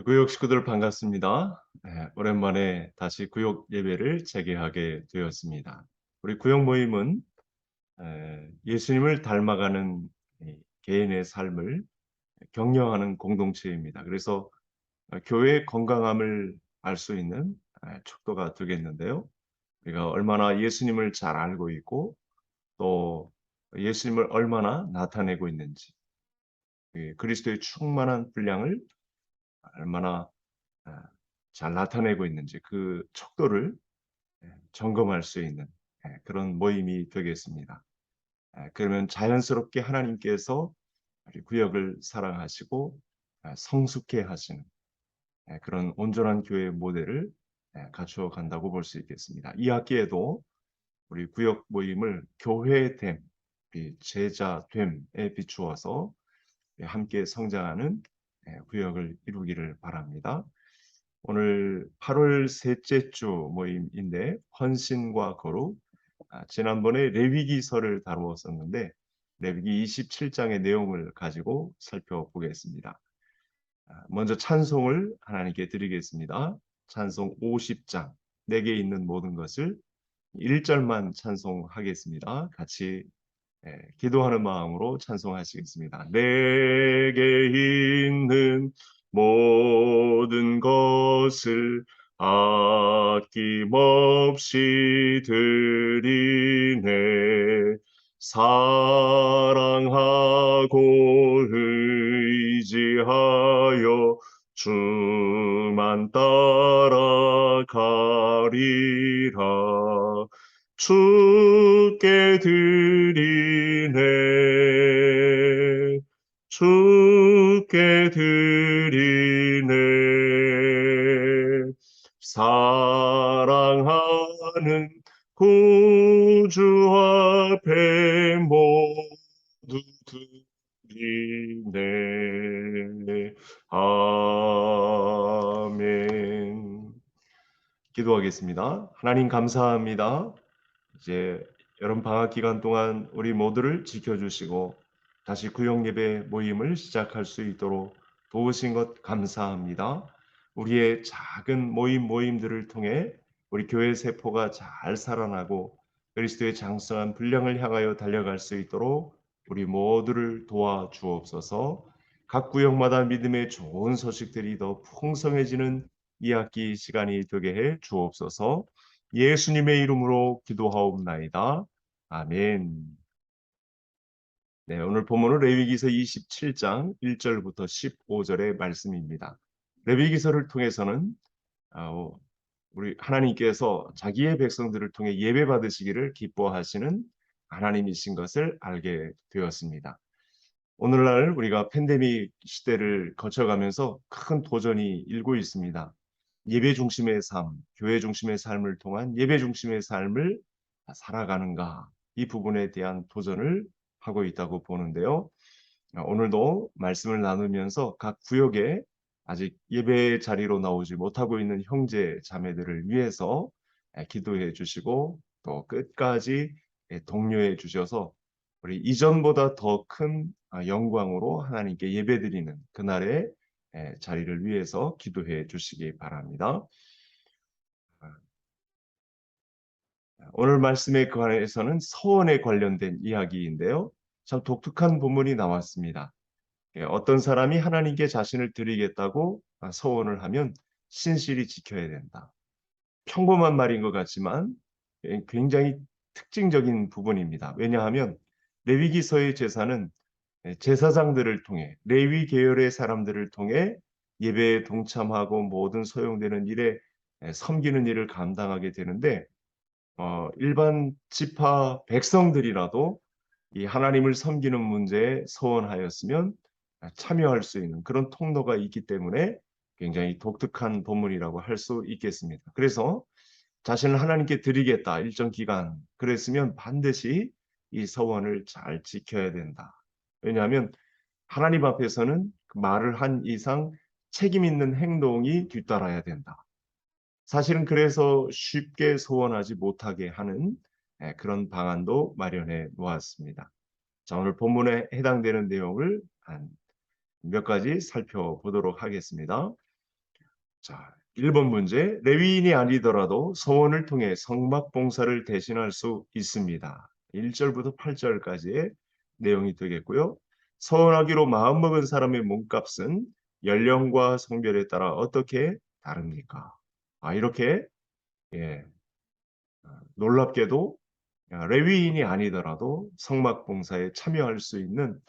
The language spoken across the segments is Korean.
구역 식구들 반갑습니다. 오랜만에 다시 구역 예배를 재개하게 되었습니다. 우리 구역 모임은 예수님을 닮아가는 이 개인의 삶을 격려하는 공동체입니다. 그래서 교회의 건강함을 알 수 있는 척도가 되겠는데요. 우리가 얼마나 예수님을 잘 알고 있고 또 예수님을 얼마나 나타내고 있는지, 그리스도의 충만한 분량을 얼마나 아 잘 나타내고 있는지 그 척도를 점검할 수 있는 그런 모임이 되겠습니다. 그러면 자연스럽게 하나님께서 우리 구역을 사랑하시고 성숙해 하시는 그런 온전한 교회의 모델을 갖추어 간다고 볼 수 있겠습니다. 이 학기에도 우리 구역 모임을 교회됨, 이 제자됨에 비추어서 함께 성장하는 구역을 이루기를 바랍니다. 오늘 8월 셋째 주 모임인데 헌신과 거룩, 지난번에 레위기서를 다루었었는데 레위기 27장의 내용을 가지고 살펴보겠습니다. 먼저 찬송을 하나님께 드리겠습니다. 찬송 50장 내게 있는 모든 것을 1절만 찬송하겠습니다. 같이 기도하는 마음으로 찬송하시겠습니다. 내게 있는 모든 것을 아낌없이 드리네. 사랑하고 의지하여 주만 따라가리라. 주께 드리네. 주께 드리네. 사랑하는 구주 앞에 모두 드리네. 아멘. 기도하겠습니다. 하나님 감사합니다. 이제 여름 방학 기간 동안 우리 모두를 지켜주시고 다시 구역 예배 모임을 시작할 수 있도록 도우신 것 감사합니다. 우리의 작은 모임들을 통해 우리 교회 세포가 잘 살아나고 그리스도의 장성한 분량을 향하여 달려갈 수 있도록 우리 모두를 도와주옵소서. 각 구역마다 믿음의 좋은 소식들이 더 풍성해지는 이 학기 시간이 되게 해 주옵소서. 예수님의 이름으로 기도하옵나이다. 아멘. 네, 오늘 본문은 레위기서 27장 1절부터 15절의 말씀입니다. 레위기서를 통해서는 우리 하나님께서 자기의 백성들을 통해 예배 받으시기를 기뻐하시는 하나님이신 것을 알게 되었습니다. 오늘날 우리가 팬데믹 시대를 거쳐가면서 큰 도전이 일고 있습니다. 예배 중심의 삶, 교회 중심의 삶을 통한 예배 중심의 삶을 살아가는가, 이 부분에 대한 도전을 하고 있다고 보는데요. 오늘도 말씀을 나누면서 각 구역에 아직 예배 자리로 나오지 못하고 있는 형제 자매들을 위해서 기도해 주시고 또 끝까지 독려해 주셔서 우리 이전보다 더 큰 영광으로 하나님께 예배드리는 그날의 자리를 위해서 기도해 주시기 바랍니다. 오늘 말씀에 관해서는 서원에 관련된 이야기인데요. 참 독특한 본문이 나왔습니다. 어떤 사람이 하나님께 자신을 드리겠다고 서원을 하면 신실히 지켜야 된다. 평범한 말인 것 같지만 굉장히 특징적인 부분입니다. 왜냐하면 레위기서의 제사는 제사장들을 통해 레위 계열의 사람들을 통해 예배에 동참하고 모든 소용되는 일에 섬기는 일을 감당하게 되는데 일반 지파 백성들이라도 이 하나님을 섬기는 문제에 소원하였으면 참여할 수 있는 그런 통로가 있기 때문에 굉장히 독특한 본문이라고 할 수 있겠습니다. 그래서 자신을 하나님께 드리겠다 일정 기간 그랬으면 반드시 이 서원을 잘 지켜야 된다. 왜냐하면 하나님 앞에서는 그 말을 한 이상 책임 있는 행동이 뒤따라야 된다. 사실은 그래서 쉽게 소원하지 못하게 하는 그런 방안도 마련해 놓았습니다. 자, 오늘 본문에 해당되는 내용을 한 몇 가지 살펴보도록 하겠습니다. 자, 1번 문제. 레위인이 아니더라도 소원을 통해 성막 봉사를 대신할 수 있습니다. 1절부터 8절까지의 내용이 되겠고요. 서원하기로 마음먹은 사람의 몸값은 연령과 성별에 따라 어떻게 다릅니까? 이렇게 예, 놀랍게도 레위인이 아니더라도 성막 봉사에 참여할 수 있는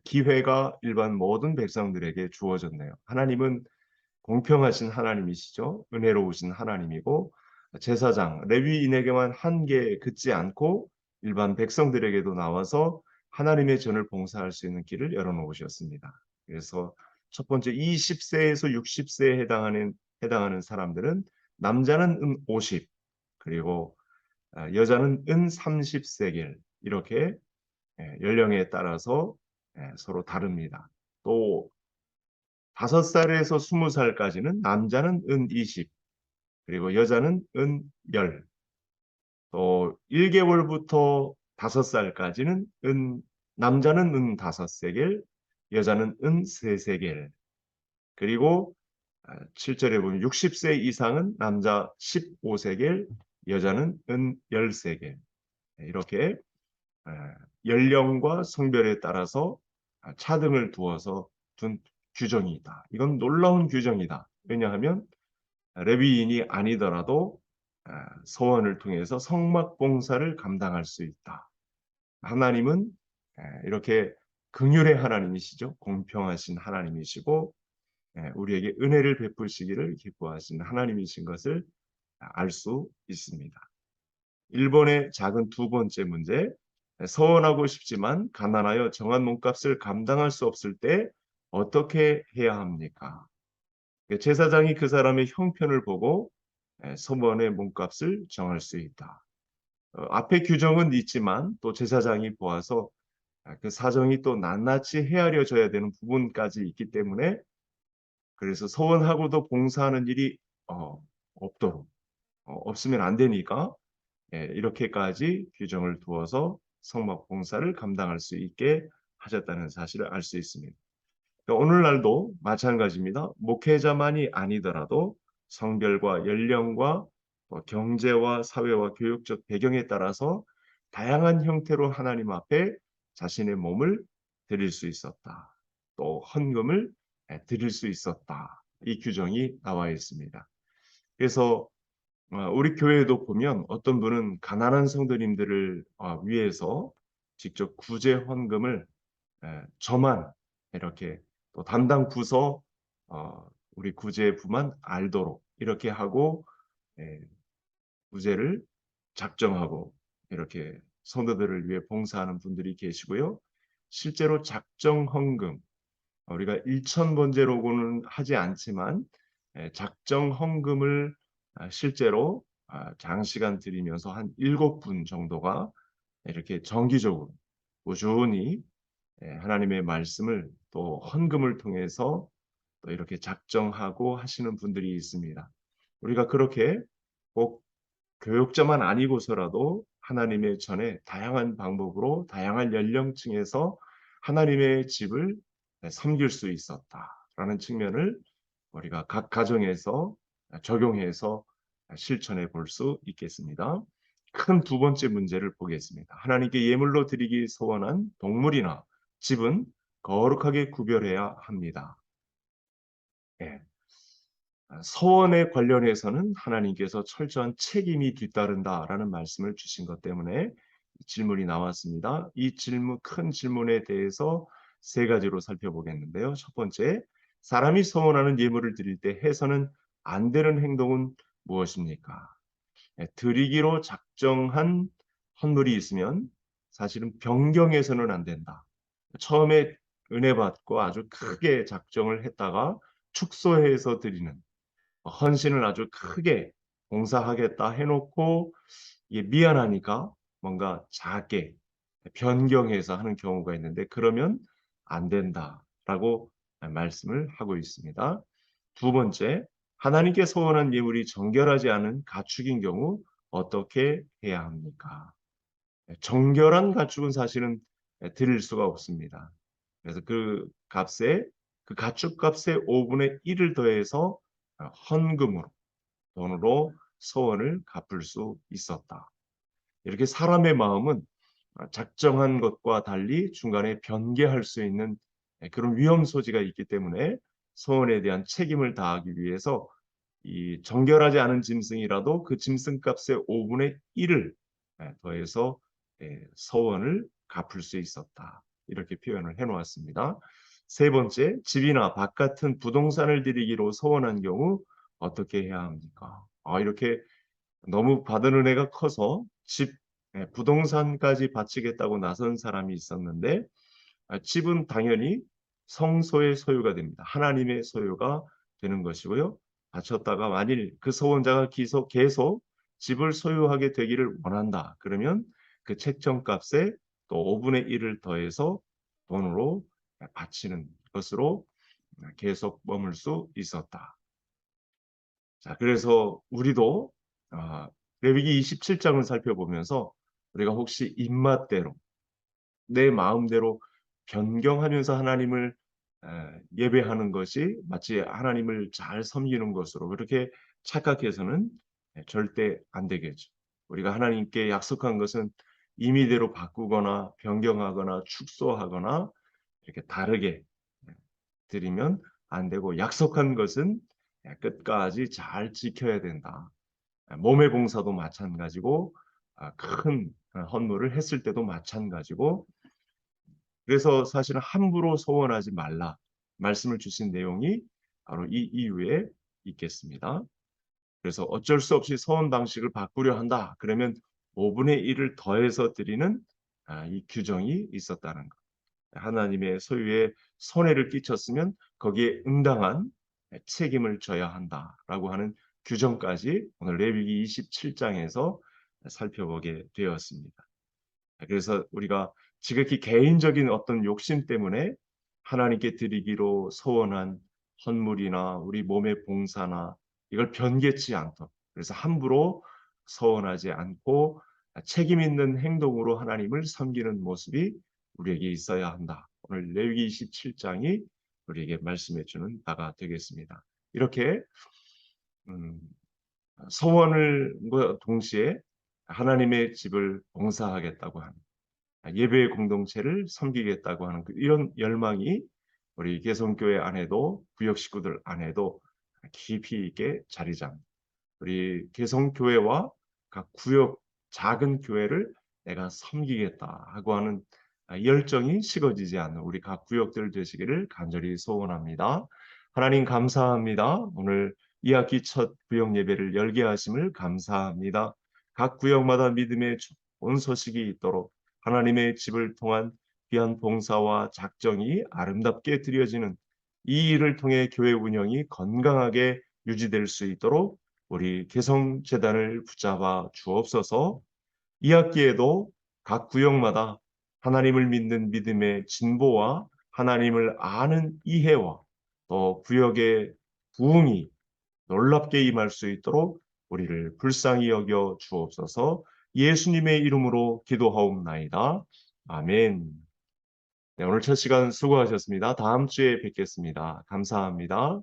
기회가 일반 모든 백성들에게 주어졌네요. 하나님은 공평하신 하나님이시죠. 은혜로우신 하나님이고 제사장, 레위인에게만 한계에 그치 않고 일반 백성들에게도 나와서 하나님의 전을 봉사할 수 있는 길을 열어놓으셨습니다. 그래서 첫 번째 20세에서 60세에 해당하는 사람들은 남자는 은 50, 그리고 여자는 은 30세겔 이렇게 연령에 따라서 서로 다릅니다. 또 5살에서 20살까지는 남자는 은 20, 그리고 여자는 은 10, 또 1개월부터 5살까지는 남자는 은 5세겔, 여자는 은 3세겔, 그리고 7절에 보면 60세 이상은 남자 15세겔, 여자는 은 10세겔. 이렇게 연령과 성별에 따라서 차등을 두어서 둔 규정이다. 이건 놀라운 규정이다. 왜냐하면 레위인이 아니더라도 소원을 통해서 성막 봉사를 감당할 수 있다. 하나님은 이렇게 긍휼의 하나님이시죠. 공평하신 하나님이시고 우리에게 은혜를 베푸시기를 기뻐하시는 하나님이신 것을 알 수 있습니다. 일본의 작은 두 번째 문제. 서원하고 싶지만 가난하여 정한 몸값을 감당할 수 없을 때 어떻게 해야 합니까? 제사장이 그 사람의 형편을 보고 서원의 몸값을 정할 수 있다. 앞에 규정은 있지만 또 제사장이 보아서 그 사정이 또 낱낱이 헤아려져야 되는 부분까지 있기 때문에 그래서 서원하고도 봉사하는 일이 없도록 없으면 안 되니까 이렇게까지 규정을 두어서 성막 봉사를 감당할 수 있게 하셨다는 사실을 알 수 있습니다. 오늘날도 마찬가지입니다. 목회자만이 아니더라도 성별과 연령과 경제와 사회와 교육적 배경에 따라서 다양한 형태로 하나님 앞에 자신의 몸을 드릴 수 있었다. 또 헌금을 드릴 수 있었다. 이 규정이 나와 있습니다. 그래서 우리 교회에도 보면 어떤 분은 가난한 성도님들을 위해서 직접 구제 헌금을 저만 이렇게 또 담당 부서 우리 구제부만 알도록 이렇게 하고 구제를 작정하고 이렇게 성도들을 위해 봉사하는 분들이 계시고요. 실제로 작정 헌금 우리가 일천번제로고는 하지 않지만 작정 헌금을 실제로 장시간 드리면서 한 7분 정도가 이렇게 정기적으로 꾸준히 하나님의 말씀을 또 헌금을 통해서 또 이렇게 작정하고 하시는 분들이 있습니다. 우리가 그렇게 꼭 교육자만 아니고서라도 하나님의 전에 다양한 방법으로 다양한 연령층에서 하나님의 집을 섬길 수 있었다라는 측면을 우리가 각 가정에서 적용해서 실천해 볼 수 있겠습니다. 큰 두 번째 문제를 보겠습니다. 하나님께 예물로 드리기 소원한 동물이나 집은 거룩하게 구별해야 합니다. 예. 서원에 관련해서는 하나님께서 철저한 책임이 뒤따른다라는 말씀을 주신 것 때문에 질문이 나왔습니다. 이 큰 질문에 대해서 세 가지로 살펴보겠는데요. 첫 번째, 사람이 서원하는 예물을 드릴 때 해서는 안 되는 행동은 무엇입니까? 드리기로 작정한 헌물이 있으면 사실은 변경해서는 안 된다. 처음에 은혜 받고 아주 크게 작정을 했다가 축소해서 드리는 헌신을 아주 크게 봉사하겠다 해놓고 이게 미안하니까 뭔가 작게 변경해서 하는 경우가 있는데 그러면 안 된다라고 말씀을 하고 있습니다. 두 번째, 하나님께 소원한 예물이 정결하지 않은 가축인 경우 어떻게 해야 합니까? 정결한 가축은 사실은 드릴 수가 없습니다. 그래서 그 가축 값에 5분의 1을 더해서 헌금으로 돈으로 소원을 갚을 수 있었다. 이렇게 사람의 마음은 작정한 것과 달리 중간에 변개할 수 있는 그런 위험 소지가 있기 때문에 소원에 대한 책임을 다하기 위해서 이 정결하지 않은 짐승이라도 그 짐승값의 5분의 1을 더해서 소원을 갚을 수 있었다. 이렇게 표현을 해 놓았습니다. 세 번째, 집이나 밭 같은 부동산을 드리기로 소원한 경우 어떻게 해야 합니까? 이렇게 너무 받은 은혜가 커서 집, 부동산까지 바치겠다고 나선 사람이 있었는데 집은 당연히 성소의 소유가 됩니다. 하나님의 소유가 되는 것이고요. 바쳤다가 만일 그 소원자가 계속 집을 소유하게 되기를 원한다. 그러면 그 책정값에 또 5분의 1을 더해서 돈으로 바치는 것으로 계속 머물 수 있었다. 자, 그래서 우리도 레위기 27장을 살펴보면서 우리가 혹시 입맛대로 내 마음대로 변경하면서 하나님을 예배하는 것이 마치 하나님을 잘 섬기는 것으로 그렇게 착각해서는 절대 안 되겠죠. 우리가 하나님께 약속한 것은 임의대로 바꾸거나 변경하거나 축소하거나 이렇게 다르게 드리면 안 되고 약속한 것은 끝까지 잘 지켜야 된다. 몸의 봉사도 마찬가지고 큰 헌물을 했을 때도 마찬가지고 그래서 사실은 함부로 소원하지 말라 말씀을 주신 내용이 바로 이 이유에 있겠습니다. 그래서 어쩔 수 없이 소원 방식을 바꾸려 한다. 그러면 5분의 1을 더해서 드리는 이 규정이 있었다는 것. 하나님의 소유에 손해를 끼쳤으면 거기에 응당한 책임을 져야 한다라고 하는 규정까지 오늘 레위기 27장에서 살펴보게 되었습니다. 그래서 우리가 지극히 개인적인 어떤 욕심 때문에 하나님께 드리기로 소원한 헌물이나 우리 몸의 봉사나 이걸 변개치 않도록 그래서 함부로 소원하지 않고 책임 있는 행동으로 하나님을 섬기는 모습이 우리에게 있어야 한다. 오늘 레위기 27장이 우리에게 말씀해 주는 바가 되겠습니다. 이렇게 소원을 동시에 하나님의 집을 봉사하겠다고 하는 예배의 공동체를 섬기겠다고 하는 이런 열망이 우리 개성교회 안에도 구역 식구들 안에도 깊이 있게 자리 잡니다. 우리 개성교회와 각 구역 작은 교회를 내가 섬기겠다 하고 하는 열정이 식어지지 않는 우리 각 구역들 되시기를 간절히 소원합니다. 하나님 감사합니다. 오늘 2학기 첫 구역 예배를 열게 하심을 감사합니다. 각 구역마다 믿음의 좋은 소식이 있도록 하나님의 집을 통한 귀한 봉사와 작정이 아름답게 드려지는 이 일을 통해 교회 운영이 건강하게 유지될 수 있도록 우리 개성재단을 붙잡아 주옵소서. 2학기에도 각 구역마다 하나님을 믿는 믿음의 진보와 하나님을 아는 이해와 또 구역의 부흥이 놀랍게 임할 수 있도록 우리를 불쌍히 여겨 주옵소서. 예수님의 이름으로 기도하옵나이다. 아멘. 네, 오늘 첫 시간 수고하셨습니다. 다음 주에 뵙겠습니다. 감사합니다.